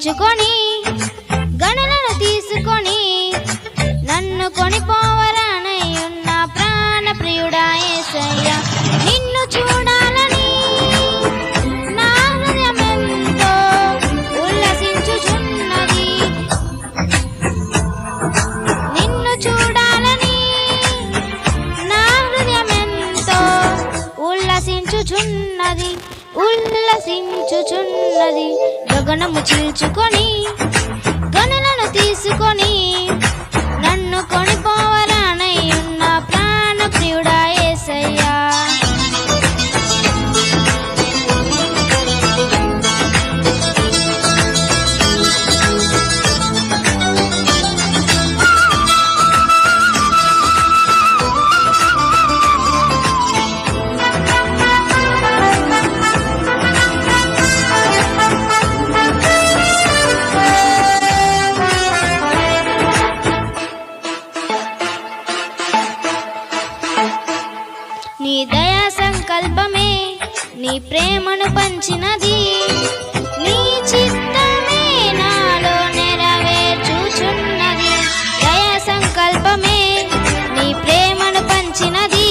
చీల్చుకొని గణలను తీసుకొని నన్ను కొనిపోవరానయ్యున్న ప్రాణ ప్రియుడా యేసయ్యా నిన్ను చూడాలని నా హృదయమెంతో ఉల్లసించుచున్నది నిన్ను చూడాలని నా హృదయమెంతో ఉల్లసించుచున్నది గగనము చీల్చుకొని గణలను తీసుకొని నన్ను కొనిపోవరానయ్యున్న ప్రాణ ప్రియుడా యేసయ్యా నీ దయా సంకల్పమే నీ ప్రేమను పంచినది నీ చిత్తమే నాలో నెరవేర్చుచున్నది దయా సంకల్పమే నీ ప్రేమను పంచినది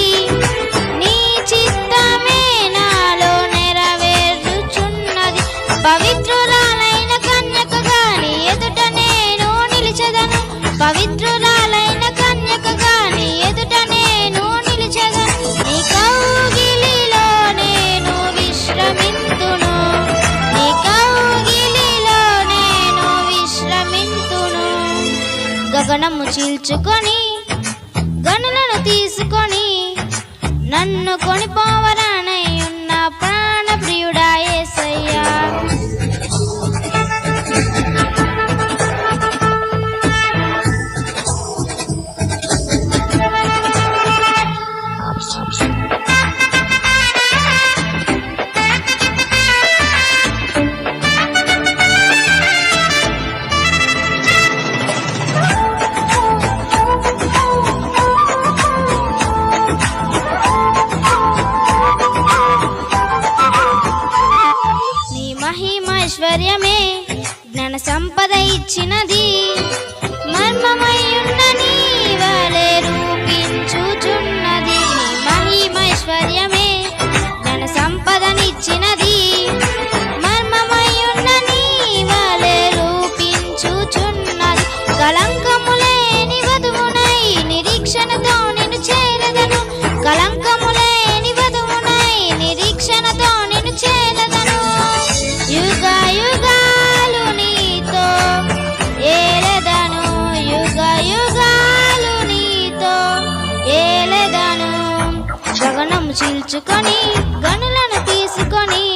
నీ చిత్తమే నాలో నెరవేర్చుచున్నది పవిత్రురాలైన కన్యకగా నీ ఎదుట నేను నిలిచెదను పవిత్రురాలైన కన్యకగా నీ ఎదుట నేను నిలిచెదను నీ కౌగిలిలో నేను విశ్రమింతును నీ కౌగిలిలో నేను విశ్రమింతును గగనము చీల్చుకొని గణలను తీసుకొని నన్ను కొనిపోవరానయ్యున్న ప్రాణ ప్రియుడా యేసయ్యా మహిమైశ్వర్యమే జ్ఞాన సంపద ఇచ్చినది మర్మమయ్యున్న నీ వలె రూపించుచున్నది మహిమైశ్వర్యమే జ్ఞాన సంపదనిచ్చినది మర్మమయ్యున్న నీ వలె రూపించుచున్నది కళంకము లేని వధువునై నిరీక్షణతో నిన్ను చేరదను కళంకము లేని వధువునై నిరీక్షణతో నిన్ను చేరదను యుగ యుగాలు నీతో ఏలెదను యుగ యుగాలు నీతో ఏలెదను గగనము చీల్చుకొని గణలను తీసుకొని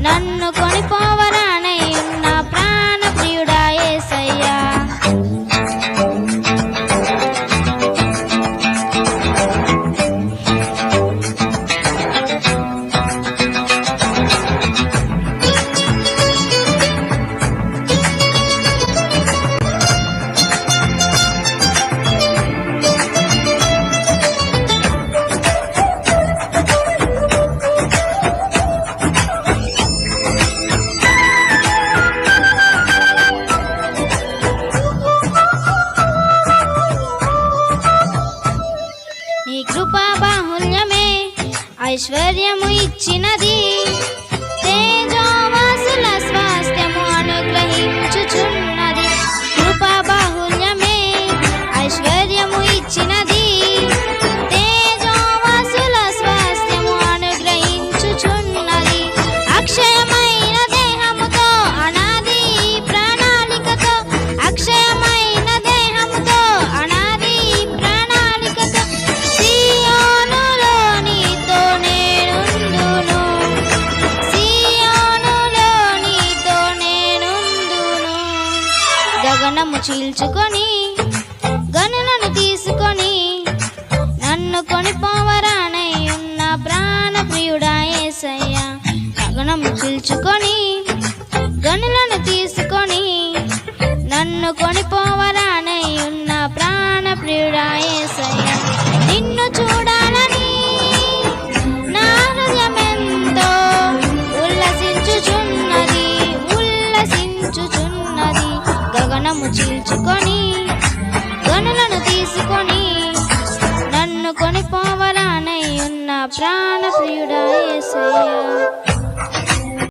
నన్ను కొనిపోవరానయ్యున్న ప్రాణ ప్రియుడా యేసయ్యా నీ కృపా బాహుల్యమే ఐశ్వర్యము ఇచ్చినది తేజోవాసుల స్వాస్థ్యము అనుగ్రహించుచున్నది కృపా బాహుల్యమే ఐశ్వర్యము ఇచ్చినది తేజోవాసుల స్వాస్థ్యము అనుగ్రహించుచున్నది అక్షయమైన దేహముతో అనాది ప్రణాళికతో అక్షయమైన దేహముతో అనాది ప్రణాళికతో సియోనులో నీతో నేనుందును సియోనులో నీతో నేనుందును గగనము చీల్చుకొని గణలను తీసుకొని నన్ను కొనిపోవరానయ్యున్న ప్రాణ ప్రియుడా యేసయ్యా గగనము చీల్చుకొని గణలను తీసుకొని నన్ను కొనిపోవరానయ్యున్న ప్రాణ ప్రియుడా యేసయ్యా నిన్ను చూడాలని నా హృదయమెంతో ఉల్లసించుచున్నది ఉల్లసించుచున్నది ప్రాణ ప్రియుడా యేసయ్యా.